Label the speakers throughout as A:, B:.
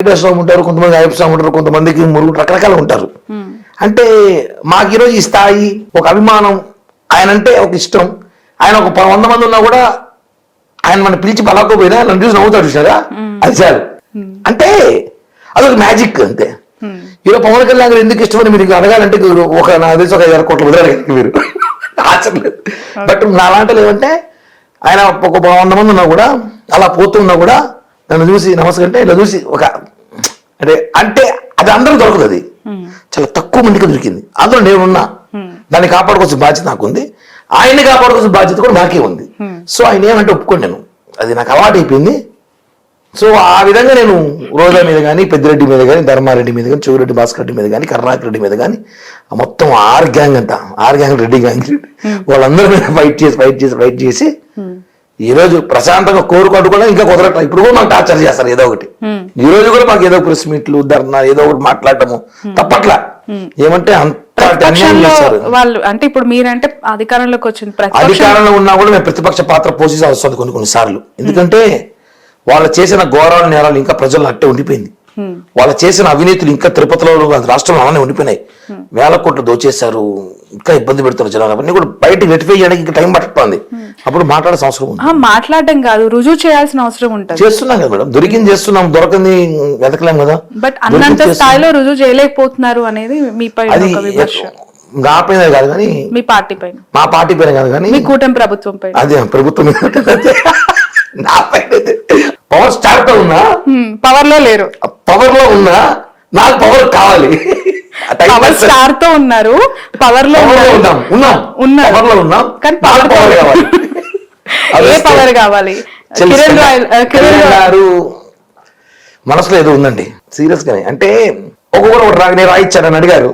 A: వెంకటేశ్వర ఉంటారు, కొంతమంది అయ్యప్ప స్వామి ఉంటారు, కొంతమందికి మురుగు రకరకాలు ఉంటారు. అంటే మాకు ఈరోజు ఈ స్థాయి, ఒక అభిమానం, ఆయన అంటే ఒక ఇష్టం. ఆయన ఒక 100 మంది ఉన్నా కూడా ఆయన మనం పిలిచి పలాకోపోయినా నన్ను చూసి నవ్వుతాడు చూసారా, అది చాలు. అంటే అదొక మ్యాజిక్ అంతే. ఈరోజు పవన్ కళ్యాణ్ గారు ఎందుకు ఇష్టమని మీరు అడగాలంటే ఒక నాకు తెలిసి ఒక 5 కోట్ల వదిలేరు మీరు ఆచరణ లేదు. బట్ నా లాంటిలో ఏమంటే ఆయన ఒక 100 మంది ఉన్నా కూడా అలా పోతున్నా కూడా నన్ను చూసి నమస్కారం ఇలా చూసి ఒక అంటే అంటే అది అందరూ దొరకదు, అది చాలా తక్కువ మందికి దొరికింది. అందులో నేనున్నా, దాన్ని కాపాడుకోవాల్సిన బాధ్యత నాకుంది, ఆయన్ని కాపాడుకోవాల్సిన బాధ్యత కూడా నాకే ఉంది. సో ఆయన ఏమంటే ఒప్పుకోండి, అది నాకు అలవాటు అయిపోయింది. సో ఆ విధంగా నేను రోజా మీద కానీ, పెద్దిరెడ్డి మీద కానీ, ధర్మారెడ్డి మీద కానీ, చెవిరెడ్డి భాస్కర్ రెడ్డి మీద కానీ, కరుణాకర్ రెడ్డి మీద కానీ, మొత్తం 6 గ్యాంగ్ అంతా 6 గ్యాంగ్ రెడ్డి గ్యాంగ్ వాళ్ళందరి మీద ఫైట్ చేసి ఈ రోజు ప్రశాంతంగా కోరుకుంటూ కూడా ఇంకా కుదరట్లేదు. ఇప్పుడు కూడా మాకు టార్చర్ చేస్తారు ఏదో ఒకటి. ఈ రోజు కూడా మాకు ఏదో ప్రెస్ మీట్లు, ధర్నా, ఏదో ఒకటి మాట్లాడటము తప్పట్లా. ఏమంటే అంత అన్యాయం చేస్తారు
B: వాళ్ళు. అంటే ఇప్పుడు మీరంటే అధికారంలోకి వచ్చింది,
A: అధికారంలో ఉన్నా కూడా మేము ప్రతిపక్ష పాత్ర పోషించాల్సి వస్తుంది కొన్ని సార్లు. ఎందుకంటే వాళ్ళు చేసిన ఘోరాల నేరాలు ఇంకా ప్రజల్లో అట్టే ఉండిపోయింది. వాళ్ళు చేసిన అవినీతులు ఇంకా తిరుపతిలో, రాష్ట్రంలో అలానే ఉండిపోయినాయి. 1000 కోట్లు దోచేశారు, ఇంకా ఇబ్బంది పెడుతున్నారు జనాలు. అవన్నీ కూడా బయటకు రెటిఫై చేయడానికి ఇంకా టైం పట్టుకుంది. అప్పుడు మాట్లాడాల్సిన అవసరం ఉంది.
B: మాట్లాడడం కాదు, రుజువు చేయాల్సిన అవసరం ఉంటుంది.
A: చేస్తున్నాం కదా మేడం, దొరికింది చేస్తున్నాం, దొరకంది వెతకలేం కదా.
B: బట్ అన్నంత స్థాయిలో రుజువు చేయలేకపోతున్నారు అనేది మీపై
A: నా పైన కాదు కానీ,
B: మీ పార్టీ పైన,
A: మా పార్టీ పైన కాదు కానీ,
B: మీ కూటమి ప్రభుత్వం పైన.
A: అదే ప్రభుత్వం నా పైన పవర్ స్టార్ తో ఉన్నా,
B: పవర్ లో లేరు,
A: పవర్ లో ఉన్నా నాకు పవర్ కావాలి.
B: పవర్ స్టార్ తో ఉన్నారు, పవర్ లో
A: ఉన్నాం, పవర్ లో ఉన్నాం,
B: కానీ పవర్ కావాలి. ఏ పవర్ కావాలి?
A: కిరణ్ గారు మనసులో ఏదో ఉందండి సీరియస్ గానే. అంటే ఒక్కొక్కరు నేను రాయిచ్చానని అడిగారు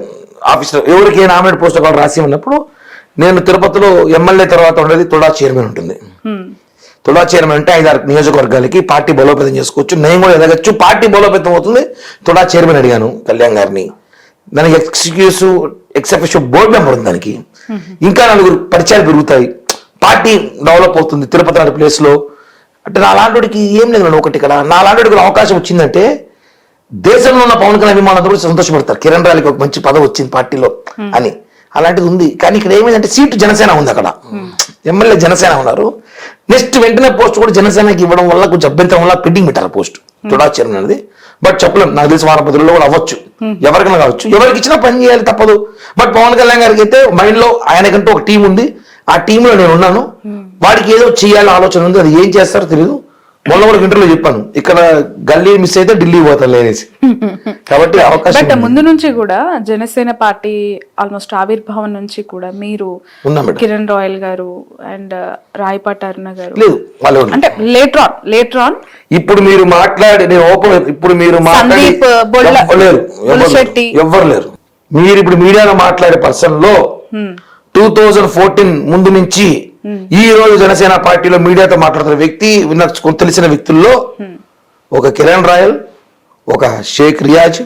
A: ఆఫీస్ లో, ఎవరికి నామినేట్ పోస్ట్ ఒకళ్ళు రాసి ఉన్నప్పుడు, నేను తిరుపతిలో ఎమ్మెల్యే తర్వాత ఉండేది తుడా చైర్మన్ ఉంటుంది. తుడా చైర్మన్ అంటే 5-6 నియోజకవర్గాలకి పార్టీ బలోపేతం చేసుకోవచ్చు, నేను కూడా ఎదగచ్చు, పార్టీ బలోపేతం అవుతుంది. తుడా చైర్మన్ అడిగాను కళ్యాణ్ గారిని. దానికి ఎక్సెప్షన్ బోర్డు మెంబర్ ఉంది, దానికి ఇంకా 4 పరిచయాలు పెరుగుతాయి, పార్టీ డెవలప్ అవుతుంది తిరుపతి లాంటి ప్లేస్ లో. అంటే నా లాంటికి ఏం లేదు ఒకటి ఇక్కడ, నా లాంటికి అవకాశం వచ్చిందంటే దేశంలో ఉన్న పవన్ కళ్యాణ్ అభిమానులు కూడా సంతోషపడతారు, కిరణ్ రాయలకి ఒక మంచి పదవి వచ్చింది పార్టీలో అని. అలాంటిది ఉంది. కానీ ఇక్కడ ఏమైందంటే సీటు జనసేన ఉంది, అక్కడ ఎమ్మెల్యే జనసేన ఉన్నారు. నెక్స్ట్ వెంటనే పోస్ట్ కూడా జనసేనకి ఇవ్వడం వల్ల కొంచెం అభ్యంతరం వల్ల పెండింగ్ పెట్టారు పోస్ట్ తుడా చైర్మన్ అనేది. బట్ చెప్పలేం, నాకు తెలిసి 10 రోజుల్లో కూడా అవ్వచ్చు, ఎవరికైనా కావచ్చు, ఎవరికి ఇచ్చినా పని చేయాలి తప్పదు. బట్ పవన్ కళ్యాణ్ గారికి అయితే మైండ్ లో ఆయనకంటూ ఒక టీం ఉంది, ఆ టీంలో నేను ఉన్నాను. వాడికి ఏదో చేయాలని ఆలోచన ఉంది, అది ఏం చేస్తారో తెలియదు. మొన్న కూడా ఇంటర్వ్యూలో చెప్పాను, ఇక్కడ గల్లీ మిస్ అయితే ఢిల్లీ పోతాను అనేసి. కాబట్టి అవకాశం
B: ముందు నుంచి కూడా జనసేన పార్టీ ఆల్మోస్ట్ ఆవిర్భావం నుంచి కూడా మీరు కిరణ్ రాయల్ గారు అండ్ రాయపాటి అరుణ గారు
A: లేదు వాళ్ళు
B: అంటే లేటర్ ఆన్
A: ఇప్పుడు మీరు మాట్లాడి నేను ఓపెన్, ఇప్పుడు మీరు
B: సందీప్ బొల్లశెట్టి
A: ఎవ్వరు లేరు. మీరు ఇప్పుడు మీడియాలో మాట్లాడే పర్సన్ లో 2014 ముందు నుంచి ఈ రోజు జనసేన పార్టీలో మీడియాతో మాట్లాడుతున్న వ్యక్తి, నాకు తెలిసిన వ్యక్తుల్లో ఒక కిరణ్ రాయల్, ఒక షేక్ రియాజ్,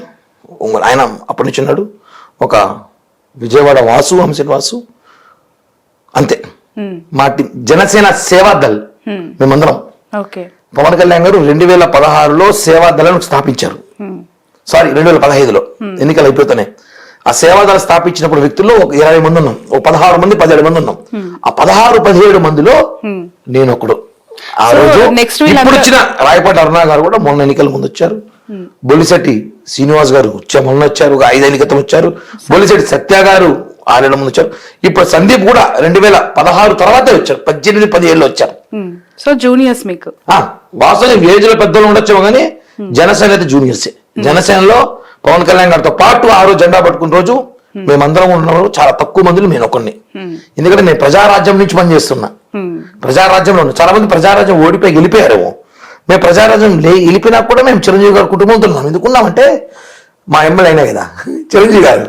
A: ఆయన అప్పటి నుంచి ఉన్నాడు, ఒక విజయవాడ వాసు, హంసన్ వాసు, అంతే మా టీం జనసేన సేవాదల్. మేమందరం పవన్ కళ్యాణ్ గారు 2016లో సేవాదళను స్థాపించారు. సారీ 2015లో ఎన్నికలు అయిపోతున్నాయి. ఆ సేవాదళ స్థాపించినప్పుడు వ్యక్తుల్లో ఒక 20 మంది ఉన్నాం, ఒక 16 మంది 17 మంది ఉన్నాం. ఆ 16-17 మందిలో నేను ఒకడు. ఆ రోజు ఇప్పుడు వచ్చిన రాయపాటి అరుణ గారు కూడా మొన్న ఎన్నికల ముందు వచ్చారు, బొలిశెట్టి శ్రీనివాస్ గారు మొన్న వచ్చారు, ఒక 5 ఏళ్ల క్రితం వచ్చారు, బొలిశెట్టి సత్య గారు 6 ఏళ్ల ముందు వచ్చారు, ఇప్పుడు సందీప్ కూడా 2016 తర్వాతే వచ్చారు, 18-17 వచ్చారు.
B: సో జూనియర్స్ మీకు
A: వాస్తవం ఏజ్ లో పెద్దలు ఉండొచ్చాము కానీ జనసేన అయితే జూనియర్సే. జనసేనలో పవన్ కళ్యాణ్ గారితో పాటు ఆ రోజు జెండా పట్టుకున్న రోజు మేమందరం ఉన్నప్పుడు చాలా తక్కువ మందిలో నేను ఒకరిని. ఎందుకంటే నేను ప్రజారాజ్యం నుంచి పనిచేస్తున్నా, ప్రజారాజ్యంలో ఉన్నా. చాలా మంది ప్రజారాజ్యం ఓడిపోయి గెలిపోయారేమో, మేము ప్రజారాజ్యం గెలిపినా కూడా మేము చిరంజీవి గారి కుటుంబంతో ఉన్నాం. ఎందుకున్నామంటే మా ఎమ్మెల్యే అయినా కదా చిరంజీవి గారు,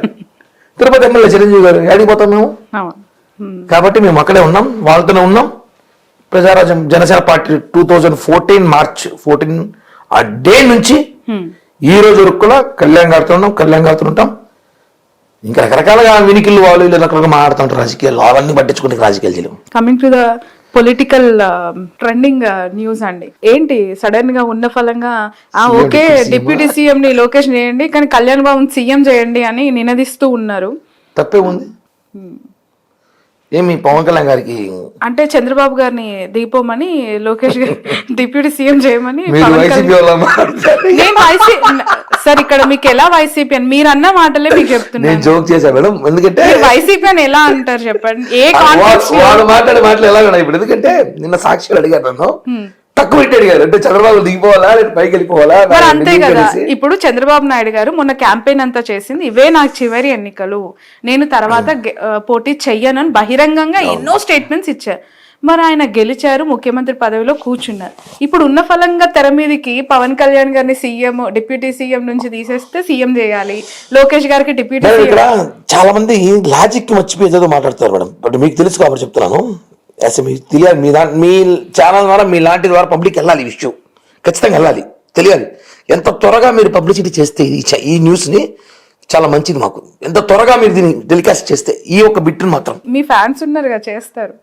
A: తిరుపతి ఎమ్మెల్యే చిరంజీవి గారు, ఏడిపోతాం మేము. కాబట్టి మేము అక్కడే ఉన్నాం, వాళ్ళతోనే ఉన్నాం. ప్రజారాజ్యం జనసేన పార్టీ 2014 మార్చ్ 14 ఆ డే నుంచి ఈ రోజు వరకు కూడా కళ్యాణ్ గారితో ఉన్నాం, కళ్యాణ్ గారితో ఉంటాం. ఇంకా రకరకాలుగా వినికిళ్ళు వాళ్ళు రకరకాలుగా మాట్లాడుతుంటారు రాజకీయాలు, అవన్నీ పట్టించుకునే రాజకీయాలు చేయలేము.
B: Coming to the political trending news అండి. ఏంటి సడన్ గా ఉన్న ఫలంగా ఓకే డిప్యూటీ సీఎం ని లోకేష్ చేయండి కానీ కళ్యాణ్ బాబు సీఎం చేయండి అని నినదిస్తూ ఉన్నారు.
A: తప్పే ఉంది. ఏమి పవన్ కళ్యాణ్ గారికి
B: అంటే చంద్రబాబు గారిని దీపోమని లోకేష్ గారు డిప్యూటీ సీఎం చేయమని నేను సార్ ఇక్కడ మీకు ఎలా వైసీపీ అని మీరు అన్న మాటలే మీకు చెప్తున్నాను.
A: జోక్ చేశా మేడం, ఎందుకంటే
B: వైసీపీ అని ఎలా అంటారు చెప్పండి. ఏ
A: వాడు మాట్లాడే మాటలు ఎలా ఉన్నాయి ఇప్పుడు, ఎందుకంటే నిన్న సాక్షులు అడిగారు నన్ను, తక్కువ పెట్టి అడిగారు అంటే చంద్రబాబు దిగిపోవాలా లేదా పైకి వెళ్ళిపోవాలా.
B: మరి అంతే కదా, ఇప్పుడు చంద్రబాబు నాయుడు గారు మొన్న క్యాంపెయిన్ అంతా చేసింది ఇవే నాకు చివరి ఎన్నికలు, నేను తర్వాత పోటీ చెయ్యనని బహిరంగంగా ఎన్నో స్టేట్మెంట్స్ ఇచ్చారు. మరి ఆయన గెలిచారు, ముఖ్యమంత్రి పదవిలో కూర్చున్నారు. ఇప్పుడు ఉన్న ఫలంగా తెర మీదకి పవన్ కళ్యాణ్ గారిని సీఎం డిప్యూటీ సీఎం నుంచి తీసేస్తే సీఎం చేయాలి, లోకేష్ గారికి డిప్యూటీ
A: ఇక్కడ చాలా మంది లాజిక్ మర్చిపోయేదో మాట్లాడతారు మేడం. బట్ మీకు తెలుసు కాబట్టి చెప్తున్నాను, మీకు తెలియాలి, మీ ఛానల్ ద్వారా మీ లాంటి ద్వారా పబ్లిక్ వెళ్ళాలి, ఈ విషయం ఖచ్చితంగా వెళ్ళాలి, తెలియాలి. ఎంత త్వరగా మీరు పబ్లిసిటీ చేస్తే ఈ న్యూస్ని చాలా మంచిది మాకు. ఎంత త్వరగా మీరు దీన్ని టెలికాస్ట్ చేస్తే ఈ ఒక్క బిట్ని మాత్రం.
B: మీ ఫ్యాన్స్ ఉన్నారుగా, చేస్తారు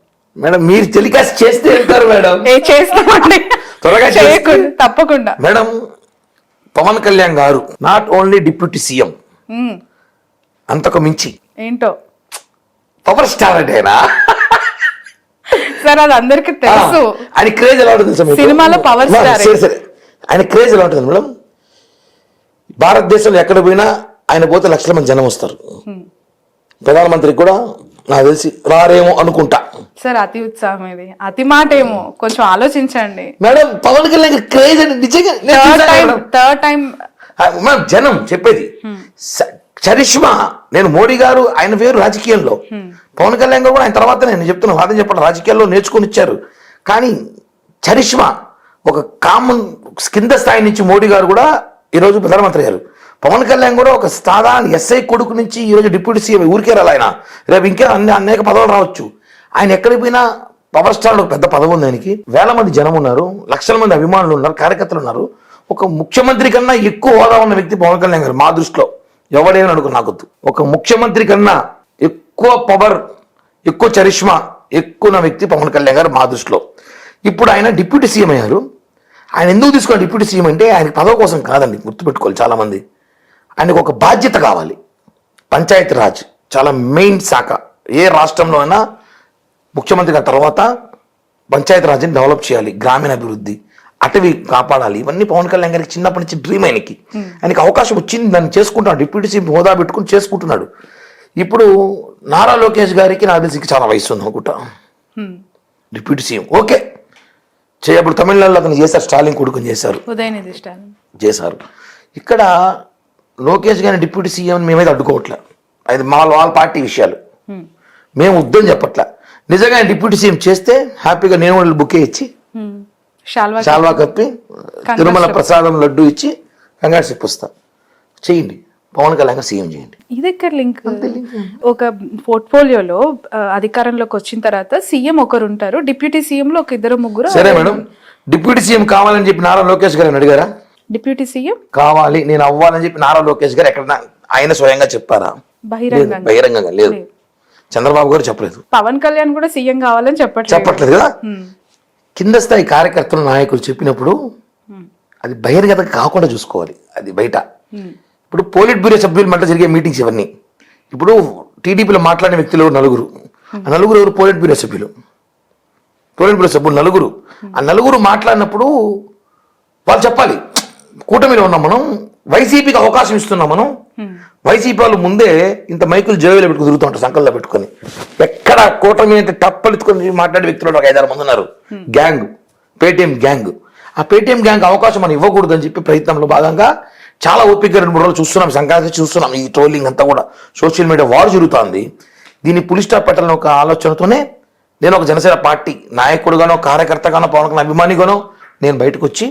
A: మేడం, మీరు టెలికాస్ట్ చేస్తే వెళ్తారు మేడం.
B: చేస్తామండి త్వరగా తప్పకుండా.
A: మేడం, పవన్ కళ్యాణ్ గారు నాట్ ఓన్లీ డిప్యూటీ సీఎం, అంతకు మించి
B: ఏంటో
A: పవర్ స్టార్ అంటేనా
B: సార్, అది అందరికి తెలుసు.
A: ఆయన క్రేజ్ ఎలా ఉంటుంది
B: సినిమాలో పవర్ స్టార్.
A: సరే, ఆయన క్రేజ్ ఎలా ఉంటుంది మేడం? భారతదేశంలో ఎక్కడ పోయినా ఆయన పోతే లక్షల మంది జనం వస్తారు. ప్రధానమంత్రికి కూడా నాకు తెలిసి రారేమో అనుకుంటా
B: సార్. అతి ఉత్సాహం, ఇది అతి మాట ఏమో, కొంచెం ఆలోచించండి
A: మేడం. పవన్ కళ్యాణ్ క్రేజ్ అంటే నిజంగా
B: థర్డ్ టైం
A: మేడం, జనం చెప్పేది చరిష్మా. నేను మోడీ గారు ఆయన వేరు రాజకీయంలో, పవన్ కళ్యాణ్ గారు కూడా ఆయన తర్వాత నేను చెప్తున్నా వాదన చెప్పండి రాజకీయాల్లో నేర్చుకొని ఇచ్చారు. కానీ చరిష్మా ఒక కామన్ కింద స్థాయి నుంచి మోడీ గారు కూడా ఈరోజు ప్రధానమంత్రి గారు, పవన్ కళ్యాణ్ కూడా ఒక సాధారణ ఎస్ఐ కొడుకు నుంచి ఈరోజు డిప్యూటీ సీఎం. ఊరికే రాలి ఆయన, రేపు ఇంకా అనేక పదవులు రావచ్చు. ఆయన ఎక్కడికి పోయినా పవర్ స్టార్ ఒక పెద్ద పదవి ఉంది ఆయనకి. వేల మంది జనం ఉన్నారు, లక్షల మంది అభిమానులు ఉన్నారు, కార్యకర్తలు ఉన్నారు. ఒక ముఖ్యమంత్రి కన్నా ఎక్కువ హోదా ఉన్న వ్యక్తి పవన్ కళ్యాణ్ గారు మా దృష్టిలో. ఎవడేమని అనుకో నాకొద్దు, ఒక ముఖ్యమంత్రి కన్నా ఎక్కువ పవర్, ఎక్కువ చరిష్మా, ఎక్కువ వ్యక్తి పవన్ కళ్యాణ్ గారు మా దృష్టిలో. ఇప్పుడు ఆయన డిప్యూటీ సీఎం అయ్యారు. ఆయన ఎందుకు తీసుకోవాలి డిప్యూటీ సీఎం అంటే ఆయన పదవి కోసం కాదండి, గుర్తుపెట్టుకోవాలి చాలామంది. ఆయనకు ఒక బాధ్యత కావాలి. పంచాయతీ రాజ్ చాలా మెయిన్ శాఖ. ఏ రాష్ట్రంలో అయినా ముఖ్యమంత్రి గారి తర్వాత పంచాయతీ రాజ్ని డెవలప్ చేయాలి, గ్రామీణ అభివృద్ధి, అటవీ కాపాడాలి. ఇవన్నీ పవన్ కళ్యాణ్ గారికి చిన్నప్పటి నుంచి డ్రీమ్. ఆయనకి అవకాశం వచ్చింది, దాన్ని చేసుకుంటున్నాడు, డిప్యూటీ సీఎం హోదా పెట్టుకుని చేసుకుంటున్నాడు. ఇప్పుడు నారా లోకేష్ గారికి నాకు తెలిసి చాలా వయసు ఉంది అనుకుంటా, డిప్యూటీ సీఎం ఓకే చేయప్పుడు తమిళనాడులో అతను చేశారు, స్టాలిన్ కొడుకుని చేశారు, చేశారు. ఇక్కడ లోకేష్ గారిని డిప్యూటీ సీఎం మేమైతే అడ్డుకోవట్లే, అది వాళ్ళ పార్టీ విషయాలు, మేము వద్దని చెప్పట్లే. నిజంగా డిప్యూటీ సీఎం చేస్తే హ్యాపీగా నేను వాళ్ళు బుకే ఇచ్చి శాల్వా కప్పి తిరుమల ప్రసాదం లడ్డు ఇచ్చి కంగారు చెప్పొస్తా. చేయండి, పవన్ కళ్యాణ్ సీఎం చేయండి.
B: ఇది ఎక్కడ లింక్? ఒక పోర్ట్ఫోలియోలో అధికారంలోకి వచ్చిన తర్వాత సీఎం ఒకరు ఉంటారు, డిప్యూటీ సీఎం లో ఒక ఇద్దరు ముగ్గురు.
A: సరే మేడం, డిప్యూటీ సీఎం కావాలని చెప్పి నారా లోకేష్ గారు అడిగారా?
B: డిప్యూటీ సీఎం కావాలి
A: నేను అవ్వాలని చెప్పి నారా లోకేష్ గారు ఎక్కడ ఆయన స్వయంగా చెప్పారా? బహిరంగంగా లేదు. చంద్రబాబు గారు చెప్పలేదు.
B: పవన్ కళ్యాణ్ కూడా సీఎం కావాలని
A: చెప్పట్లేదు కదా. కింద స్థాయి కార్యకర్తలు నాయకులు చెప్పినప్పుడు అది బహిర్గతం కాకుండా చూసుకోవాలి, అది బయట. ఇప్పుడు పోలిట్ బ్యూరో సభ్యులు మధ్య జరిగే మీటింగ్స్ ఇవన్నీ. ఇప్పుడు టీడీపీలో మాట్లాడిన వ్యక్తులు నలుగురు, ఆ నలుగురు ఎవరు? పోలిట్ బ్యూరో సభ్యులు. పోలిట్ బ్యూరో సభ్యులు నలుగురు. ఆ నలుగురు మాట్లాడినప్పుడు వాళ్ళు చెప్పాలి, కూటమిలో ఉన్నాం మనం, వైసీపీకి అవకాశం ఇస్తున్నాం మనం. వైసీపీ వాళ్ళు ముందే ఇంత మైకులు జేబులో పెట్టుకుని తిరుగుతూ ఉంటారు, సంకల్లో పెట్టుకొని. ఎక్కడ కూటమి అంటే టప్పలెత్తుకొని మాట్లాడే వ్యక్తులు ఒక 5-6 మంది ఉన్నారు. Gang, Paytm gang. ఆ పేటీఎం గ్యాంగ్ అవకాశం మనం ఇవ్వకూడదు అని చెప్పి ప్రయత్నంలో భాగంగా చాలా ఓపికగా 2-3 రోజులు చూస్తున్నాం, సంక్రాంతి చూస్తున్నాం. ఈ ట్రోలింగ్ అంతా కూడా సోషల్ మీడియా వార్ జరుగుతుంది. దీన్ని పులి స్టాప్ పెట్టాలని ఒక ఆలోచనతోనే నేను ఒక జనసేన పార్టీ నాయకుడుగానో కార్యకర్తగానో పవన్ కళ్యాణ్ అభిమానిగానో నేను బయటకు వచ్చి,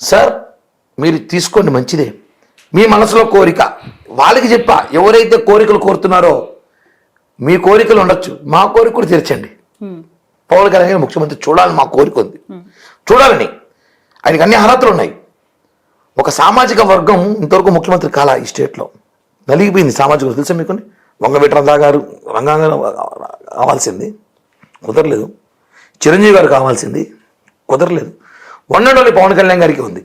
A: సార్ మీరు తీసుకోండి మంచిదే, మీ మనసులో కోరిక వాళ్ళకి చెప్పా, ఎవరైతే కోరికలు కోరుతున్నారో మీ కోరికలు ఉండొచ్చు, మా కోరిక కూడా తీర్చండి. పవన్ కళ్యాణ్ ముఖ్యమంత్రి చూడాలని మా కోరిక ఉంది, చూడాలని. ఆయనకి అన్ని అర్హతలు ఉన్నాయి. ఒక సామాజిక వర్గం ఇంతవరకు ముఖ్యమంత్రి కాలా ఈ స్టేట్లో, నలిగిపోయింది సామాజిక వర్గం. తెలుసా మీకు? వంగవీటి రంగా గారు కావాల్సింది కుదరలేదు. చిరంజీవి గారు కావాల్సింది కుదరలేదు. One and only Pawan Kalyan గారికి ఉంది.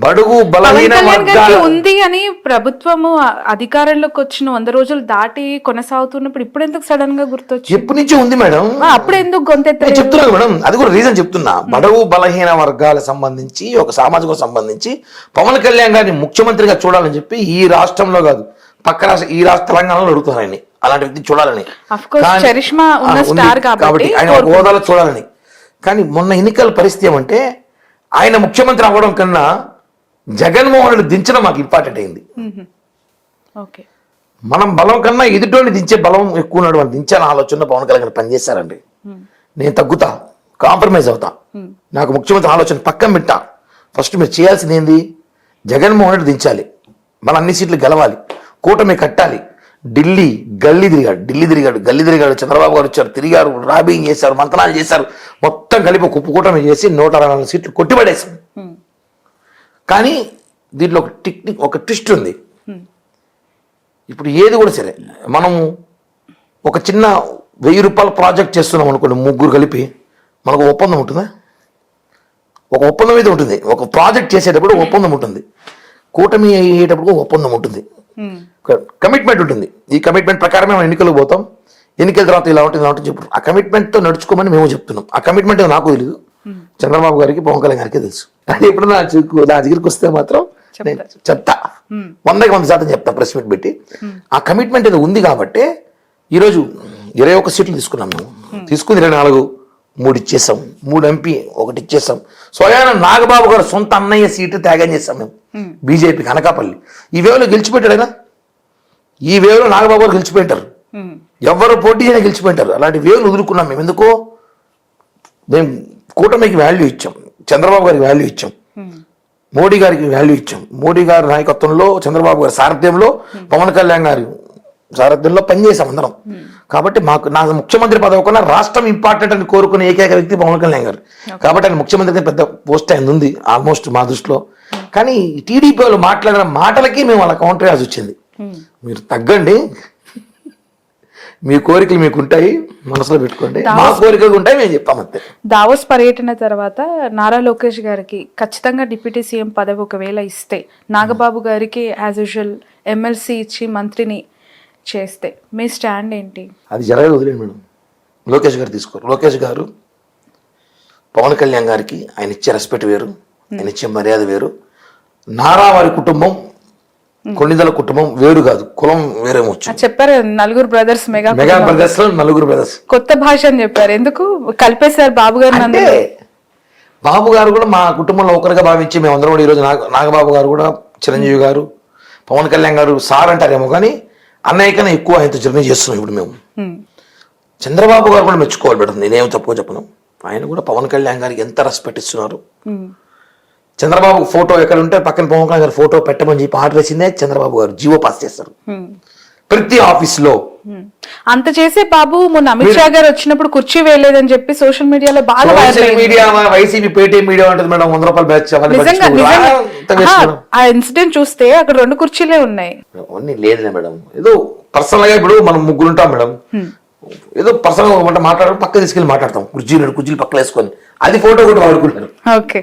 A: బడుగు బలహీన
B: పవన్ కళ్యాణ్ గారికి
A: వర్గాల
B: ఉంది అని ప్రభుత్వము అధికారంలోకి వచ్చిన 100 రోజులు దాటి కొనసాగుతున్నప్పుడు ఇప్పుడు ఎందుకు సడన్ గా గుర్తొచ్చి
A: ఎప్పటి నుంచో ఉంది మేడం.
B: అప్పుడు ఎందుకు
A: నేను
B: గొంతెత్తలేదు?
A: చెప్తున్నాను మేడం, అది కూడా రీజన్ చెప్తున్నా. బడుగు బలహీన వర్గాలకు సంబంధించి ఒక సామాజిక సంబంధించి పవన్ కళ్యాణ్ గారిని ముఖ్యమంత్రిగా చూడాలని చెప్పి ఈ రాష్ట్రంలో కాదు పక్క రాష్ట్ర ఈ రాష్ట్ర తెలంగాణలో అడుగుతున్నారు ఆయన్ని, అలాంటి వ్యక్తి చూడాలని.
B: Of course, చరిష్మా ఉన్న స్టార్ కాబట్టి
A: ఆయన ఒక హోదాలో చూడాలని. కానీ మొన్న ఎన్నికల పరిస్థితి ఏమంటే ఆయన ముఖ్యమంత్రి అవ్వడం కన్నా జగన్మోహన్ రెడ్డి దించడం మాకు ఇంపార్టెంట్ అయింది.
B: ఓకే,
A: మనం బలం కన్నా ఎదుటోని దించే బలం ఎక్కువ ఉన్నాడు, వాళ్ళు దించాలని ఆలోచన పవన్ కళ్యాణ్ పనిచేశారండి. నేను తగ్గుతా, కాంప్రమైజ్ అవుతా, నాకు ముఖ్యమంత్రి ఆలోచన పక్కన పెట్టా. ఫస్ట్ మీరు చేయాల్సింది ఏంది, జగన్మోహన్ రెడ్డి దించాలి, మన అన్ని సీట్లు గెలవాలి, కూటమి కట్టాలి. ఢిల్లీ గల్లీ తిరిగాడు, చంద్రబాబు గారు వచ్చారు, తిరిగారు, రాబింగ్ చేశారు, మంతనాలు చేశారు, మొత్తం కలిపి ఒక కూటమి చేసి 164 సీట్లు కొట్టిపడేశాం. కానీ దీంట్లో ఒక ట్విస్ట్ ఉంది. ఇప్పుడు ఏది కూడా సరే మనం ఒక చిన్న 1000 రూపాయల ప్రాజెక్ట్ చేస్తున్నాం అనుకోండి, ముగ్గురు కలిపి మనకు ఒప్పందం ఉంటుందా? ఒక ఒప్పందం అయితే ఉంటుంది. ఒక ప్రాజెక్ట్ చేసేటప్పుడు ఒప్పందం ఉంటుంది, కూటమి అయ్యేటప్పుడు ఒప్పందం ఉంటుంది, కమిట్మెంట్ ఉంటుంది. ఈ కమిట్మెంట్ ప్రకారమే మనం ఎన్నికలకు పోతాం, ఎన్నికల తర్వాత ఇలా ఉంటుంది చెప్పు. ఆ కమిట్మెంట్తో నడుచుకోమని మేము చెప్తున్నాం. ఆ కమిట్మెంట్ నాకు తెలియదు, చంద్రబాబు గారికి పవన్ కళ్యాణ్ గారికి తెలుసు. అది ఎప్పుడు నా దగ్గరికి వస్తే మాత్రం చెప్తా, 100% చెప్తా ప్రెస్ మీట్ పెట్టి. ఆ కమిట్మెంట్ ఏదో ఉంది కాబట్టి ఈరోజు 21 సీట్లు తీసుకున్నాం మేము. తీసుకుని 24, 3 ఇచ్చేసాం, 3 ఎంపీ 1 ఇచ్చేసాం. స్వయాన నాగబాబు గారు సొంత అన్నయ్య సీటు త్యాగం చేస్తాం మేము బీజేపీకి, అనకాపల్లి. ఈ వేవ్లో గెలిచిపెట్టాడు ఆయన, ఈ వేవ్లో నాగబాబు గారు గెలిచిపోయింటారు, ఎవరు పోటీ చేయని గెలిచిపోయింటారు. అలాంటి వేవ్లు వదులుకున్నాం మేము. ఎందుకో మేము కూటమికి వాల్యూ ఇచ్చాం, చంద్రబాబు గారికి వాల్యూ ఇచ్చాం, మోడీ గారికి వాల్యూ ఇచ్చాం. మోడీ గారి నాయకత్వంలో, చంద్రబాబు గారి సారథ్యంలో, పవన్ కళ్యాణ్ గారి సారథ్యంలో పనిచేసాం అందరం. కాబట్టి నా ముఖ్యమంత్రి పదవి కన్నా రాష్ట్రం ఇంపార్టెంట్ అని కోరుకునే ఏకైక వ్యక్తి పవన్ కళ్యాణ్ గారు. కాబట్టి ఆయన ముఖ్యమంత్రి పెద్ద పోస్ట్ ఆయన ఉంది ఆల్మోస్ట్ మా దృష్టిలో. కానీ టీడీపీ వాళ్ళు మాట్లాడిన మాటలకి మేము అలా కౌంటర్ చేయాల్సి వచ్చింది. మీరు తగ్గండి, మీ కోరికలు మీకు ఉంటాయి, మనసులో పెట్టుకోండి, మా కోరికలు ఉంటాయి, మేము చెప్పామంతే.
B: దావోస్ పర్యటన తర్వాత నారా లోకేష్ గారికి ఖచ్చితంగా డిప్యూటీ సీఎం పదవి ఒకవేళ ఇస్తే, నాగబాబు గారికి యాజ్ యూజువల్ ఎమ్మెల్సీ ఇచ్చి మంత్రిని చేస్తే మీ స్టాండ్ ఏంటి?
A: అది జరగదు, వదిలేండి మేడం. లోకేష్ గారు తీసుకోరు. లోకేష్ గారు పవన్ కళ్యాణ్ గారికి ఆయన ఇచ్చే రెస్పెక్ట్ వేరు, ఆయన ఇచ్చే మర్యాద వేరు. నారా వారి కుటుంబం, కొన్నిదల కుటుంబం వేరు కాదు, కులం వేరేమో
B: చెప్పారు. 4 బ్రదర్స్, మెగా
A: బ్రదర్స్ లో 4 బ్రదర్స్.
B: కొత్త భాష అని చెప్పారు, ఎందుకు కలిపేశారు బాబు గారు?
A: అంటే బాబు గారు కూడా మా కుటుంబంలో ఒకరిగా భావించి మేమందరం కూడా ఈరోజు నాగబాబు గారు కూడా, చిరంజీవి గారు, పవన్ కళ్యాణ్ గారు సార్ అంటారేమో కానీ అన్నయ్య కన్నా ఎక్కువ ఆయనతో జర్నీ చేస్తున్నాం ఇప్పుడు మేము. చంద్రబాబు గారు కూడా మెచ్చుకోవాలి మేడం, నేనేం తప్పుగా చెప్పను. ఆయన కూడా పవన్ కళ్యాణ్ గారికి ఎంత రెస్పెక్ట్ ఇస్తున్నారు. చంద్రబాబు ఫోటో ఎక్కడ ఉంటే పక్కన పవన్ కళ్యాణ్ గారు ఫోటో పెట్టమని చెప్పి ఆర్డర్ వేసిందే చంద్రబాబు గారు, జీవో పాస్ చేస్తారు ప్రతి ఆఫీస్ లో.
B: అంత చేసే బాబు మొన్న అమిత్ షా గారు వచ్చినప్పుడు కుర్చీ వేయలేదని చెప్పి సోషల్ మీడియాలో బాగా
A: మీడియా, వైసీపీ పేటీఎం మీడియా ఉంటుంది మేడం, 100 రూపాయలు బ్యాచ్.
B: ఆ ఇన్సిడెంట్ చూస్తే అక్కడ 2 కుర్చీలే ఉన్నాయి.
A: అవన్నీ లేదులే మేడం, ఏదో పర్సనల్ గా ఇప్పుడు మనం 3 ఉంటాం మేడం, ఏదో పర్సనల్ గా మాట్లాడడం పక్క తీసుకెళ్ళి మాట్లాడతాం, కుర్చీలు పక్కన వేసుకొని, అది ఫోటో కూడా వాడుకుంటారు.
B: ఓకే.